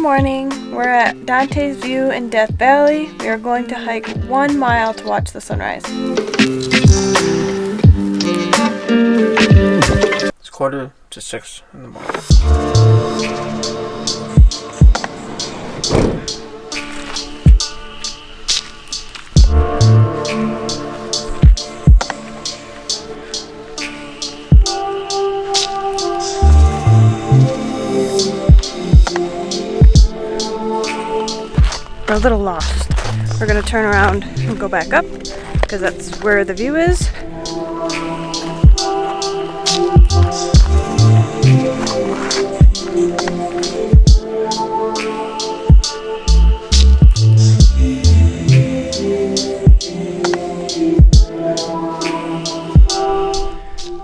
morning. We're at Dante's View in Death Valley. We are going to hike 1 mile to watch the sunrise. It's 5:45 in the morning. We're a little lost. We're gonna turn around and go back up because that's where the view is. I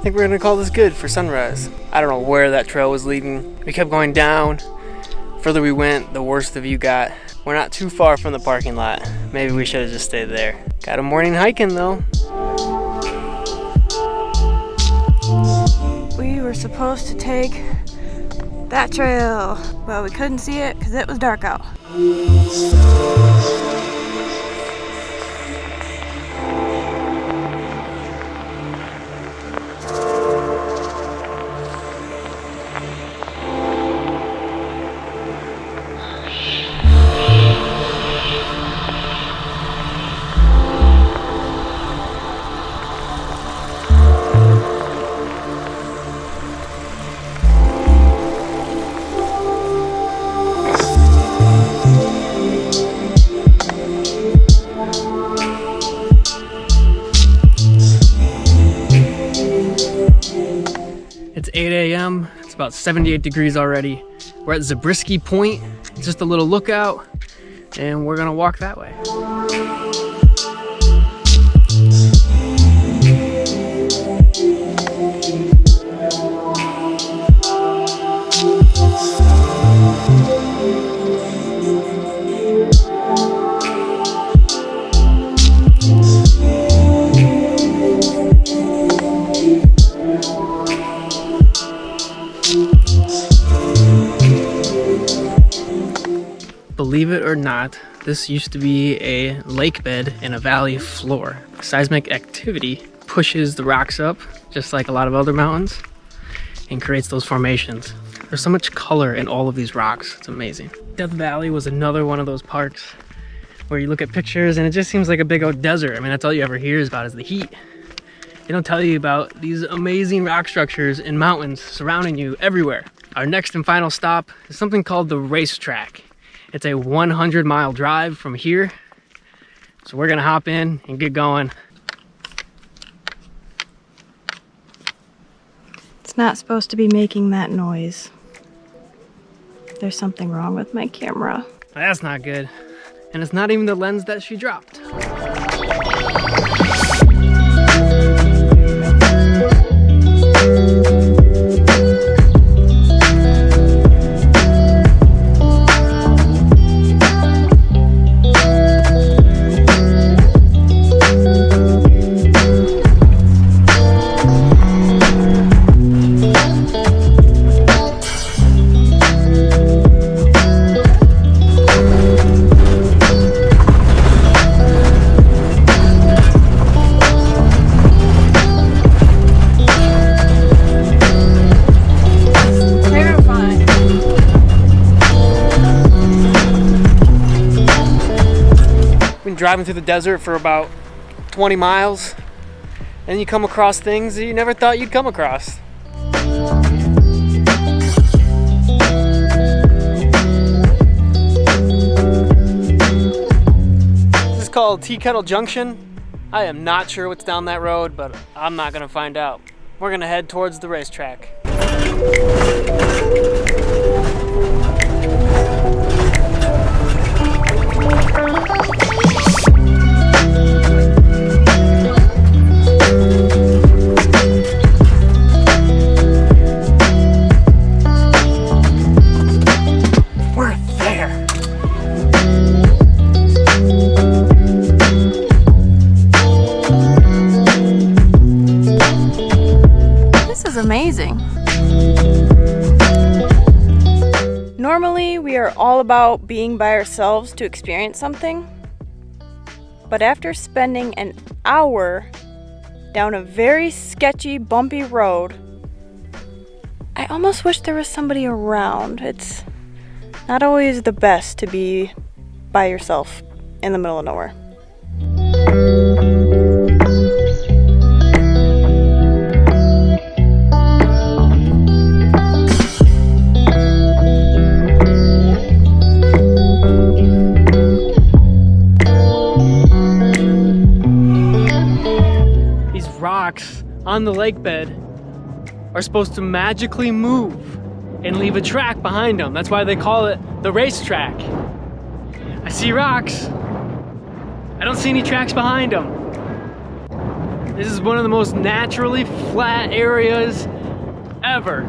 think we're gonna call this good for sunrise. I don't know where that trail was leading. We kept going down. Further we went, the worse the view got. We're not too far from the parking lot. Maybe we should have just stayed there. Got a morning hiking though. We were supposed to take that trail, but we couldn't see it because it was dark out. It's 8 a.m. It's about 78 degrees already. We're at Zabriskie Point. It's just a little lookout, and we're gonna walk that way. Believe it or not, this used to be a lake bed and a valley floor. Seismic activity pushes the rocks up, just like a lot of other mountains, and creates those formations. There's so much color in all of these rocks. It's amazing. Death Valley was another one of those parks where you look at pictures and it just seems like a big old desert. I mean, that's all you ever hear is about is the heat. They don't tell you about these amazing rock structures and mountains surrounding you everywhere. Our next and final stop is something called the Racetrack. It's a 100-mile drive from here. So we're gonna hop in and get going. It's not supposed to be making that noise. There's something wrong with my camera. That's not good. And it's not even the lens that she dropped. Driving through the desert for about 20 miles, and you come across things that you never thought you'd come across. This is called Kettle Junction. I am not sure what's down that road, but I'm not gonna find out. We're gonna head towards the racetrack. Amazing. Normally, we are all about being by ourselves to experience something. But after spending an hour down a very sketchy, bumpy road, I almost wish there was somebody around. It's not always the best to be by yourself in the middle of nowhere. These rocks on the lake bed are supposed to magically move and leave a track behind them. That's why they call it the racetrack. I see rocks. I don't see any tracks behind them. This is one of the most naturally flat areas ever.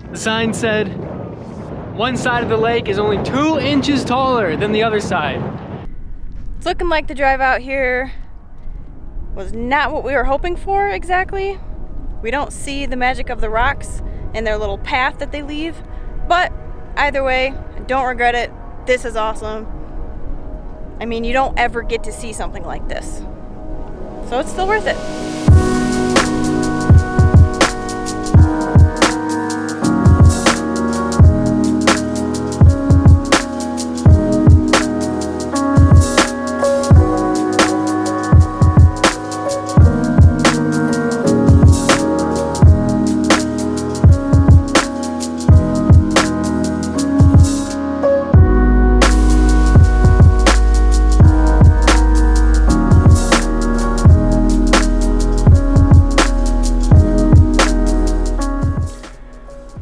The sign said, one side of the lake is only 2 inches taller than the other side. It's looking like the drive out here was not what we were hoping for exactly. We don't see the magic of the rocks and their little path that they leave, but either way, I don't regret it. This is awesome. I mean, you don't ever get to see something like this, so it's still worth it.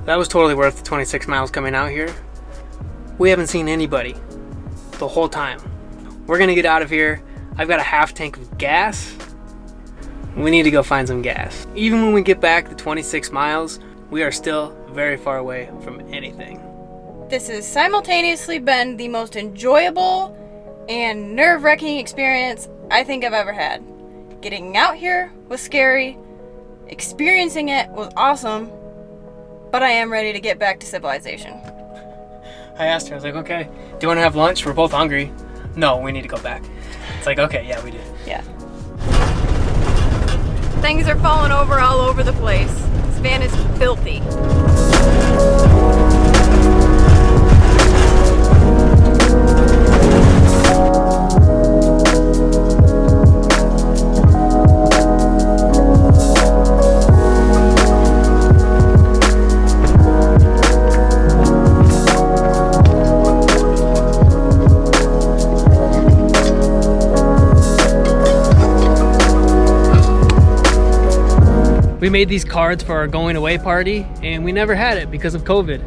That was totally worth the 26 miles coming out here. We haven't seen anybody the whole time. We're gonna get out of here. I've got a half tank of gas. We need to go find some gas. Even when we get back the 26 miles, we are still very far away from anything. This has simultaneously been the most enjoyable and nerve-wracking experience I think I've ever had. Getting out here was scary. Experiencing it was awesome. But I am ready to get back to civilization. I asked her, I was like, okay, do you want to have lunch? We're both hungry. No, we need to go back. It's like, okay, yeah, we do. Yeah. Things are falling over all over the place. This van is filthy. We made these cards for our going away party and we never had it because of COVID.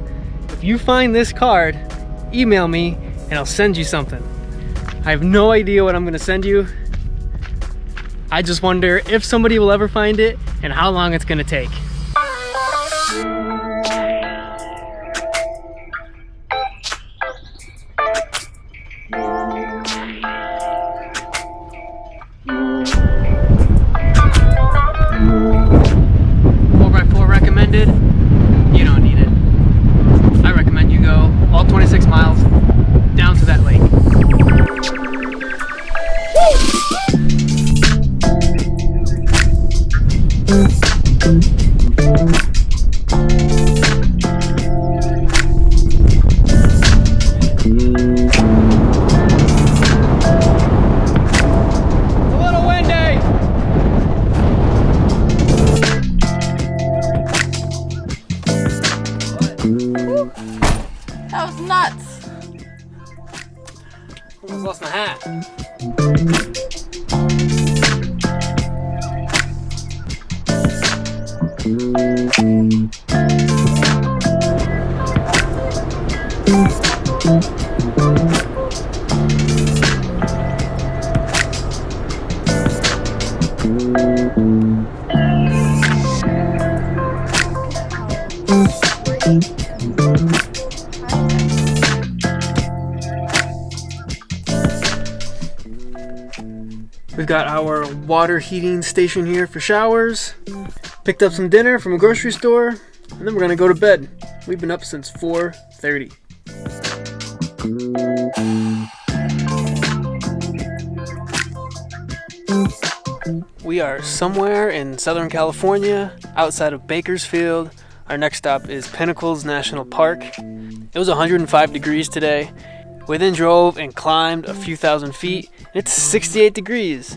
If you find this card, email me and I'll send you something. I have no idea what I'm gonna send you. I just wonder if somebody will ever find it and how long it's gonna take. You don't need it. I recommend you go all 26 miles down to that lake. It's a little windy. That was nuts. Almost lost my hat. We've got our water heating station here for showers. Picked up some dinner from a grocery store. and then we're gonna go to bed. We've been up since 4:30. We are somewhere in Southern California, outside of Bakersfield. Our next stop is Pinnacles National Park. It was 105 degrees today. We then drove and climbed a few thousand feet, and it's 68 degrees.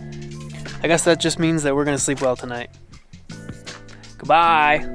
I guess that just means that we're gonna sleep well tonight. Goodbye.